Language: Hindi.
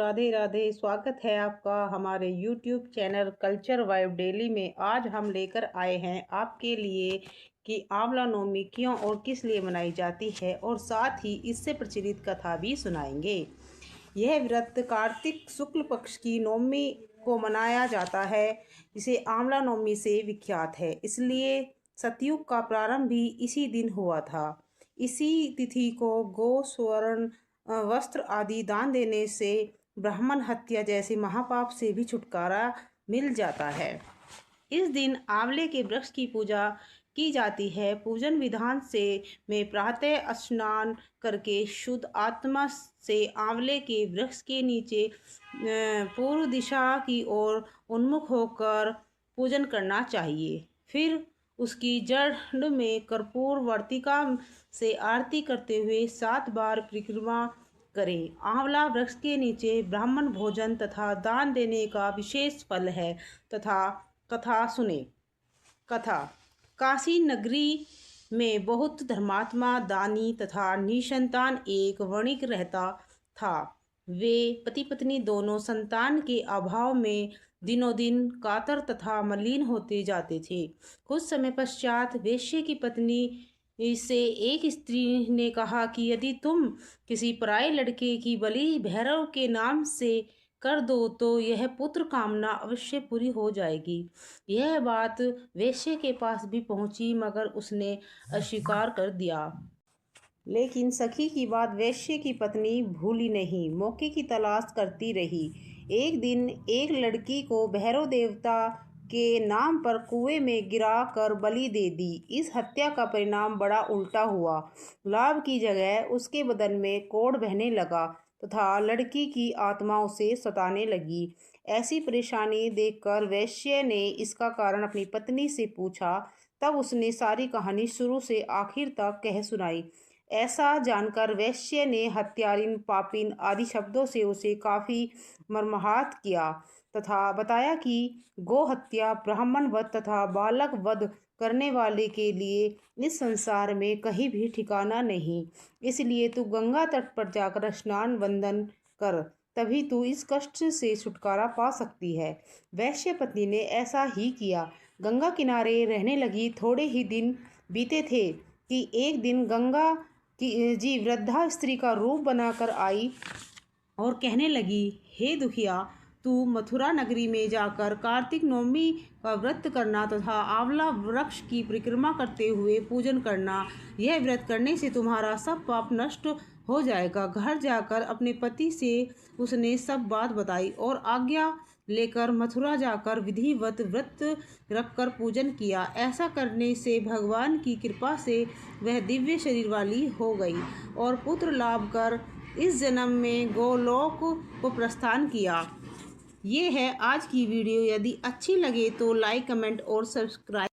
राधे राधे। स्वागत है आपका हमारे YouTube channel culture vibe daily में। आज हम लेकर आए हैं आपके लिए कि आंवला नवमी क्यों और किस लिए मनाई जाती है, और साथ ही इससे प्रचलित कथा भी सुनाएंगे। यह व्रत कार्तिक शुक्ल पक्ष की नवमी को मनाया जाता है। इसे आंवला नवमी से विख्यात है, इसलिए सतयुग का प्रारंभ भी इसी दिन हुआ था। इसी तिथि को गो स्वर्ण वस्त्र आदि दान देने से ब्राह्मण हत्या जैसे महापाप से भी छुटकारा मिल जाता है। इस दिन आंवले के वृक्ष की पूजा की जाती है। पूजन विधान से में प्रातः स्नान करके शुद्ध आत्मा से आंवले के वृक्ष के नीचे पूर्व दिशा की ओर उन्मुख होकर पूजन करना चाहिए। फिर उसकी जड़ में कर्पूर वर्तिका से आरती करते हुए 7 बार परिक्रमा करें। आंवला वृक्ष के नीचे ब्राह्मण भोजन तथा दान देने का विशेष फल है। तथा कथा सुने। कथा। काशी नगरी में बहुत धर्मात्मा, दानी तथा निसंतान एक वणिक रहता था। वे पति पत्नी दोनों संतान के अभाव में दिनों दिन कातर तथा मलिन होते जाते थे। कुछ समय पश्चात वेश्या की पत्नी से एक स्त्री ने कहा कि यदि तुम किसी पराये लड़के की बलि भैरव के नाम से कर दो तो यह पुत्र कामना अवश्य पूरी हो जाएगी। यह बात वेश्या के पास भी पहुंची, मगर उसने अस्वीकार कर दिया। लेकिन सखी की बात वेश्या की पत्नी भूली नहीं, मौके की तलाश करती रही। एक दिन एक लड़की को भैरव देवता के नाम पर कुएं में गिरा कर बलि दे दी। इस हत्या का परिणाम बड़ा उल्टा हुआ। लाभ की जगह उसके बदन में कोढ़ बहने लगा तथा लड़की की आत्मा उसे सताने लगी। ऐसी परेशानी देखकर वेश्या ने इसका कारण अपनी पत्नी से पूछा। तब उसने सारी कहानी शुरू से आखिर तक कह सुनाई। ऐसा जानकर वेश्या ने हत्यारिन, पापिन आदि शब्दों से उसे काफ़ी मर्माहत किया तथा बताया कि गो हत्या, ब्राह्मण वध तथा बालक वध करने वाले के लिए इस संसार में कहीं भी ठिकाना नहीं। इसलिए तू गंगा तट पर जाकर स्नान वंदन कर, तभी तू इस कष्ट से छुटकारा पा सकती है। वैश्य पत्नी ने ऐसा ही किया। गंगा किनारे रहने लगी। थोड़े ही दिन बीते थे कि एक दिन गंगा की वृद्धा स्त्री का रूप बनाकर आई और कहने लगी, हे दुखिया, तू मथुरा नगरी में जाकर कार्तिक नवमी का व्रत करना तथा आंवला वृक्ष की परिक्रमा करते हुए पूजन करना। यह व्रत करने से तुम्हारा सब पाप नष्ट हो जाएगा। घर जाकर अपने पति से उसने सब बात बताई और आज्ञा लेकर मथुरा जाकर विधिवत व्रत रखकर पूजन किया। ऐसा करने से भगवान की कृपा से वह दिव्य शरीर वाली हो गई और पुत्र लाभ कर इस जन्म में गोलोक को प्रस्थान किया। ये है आज की वीडियो। यदि अच्छी लगे तो लाइक, कमेंट और सब्सक्राइब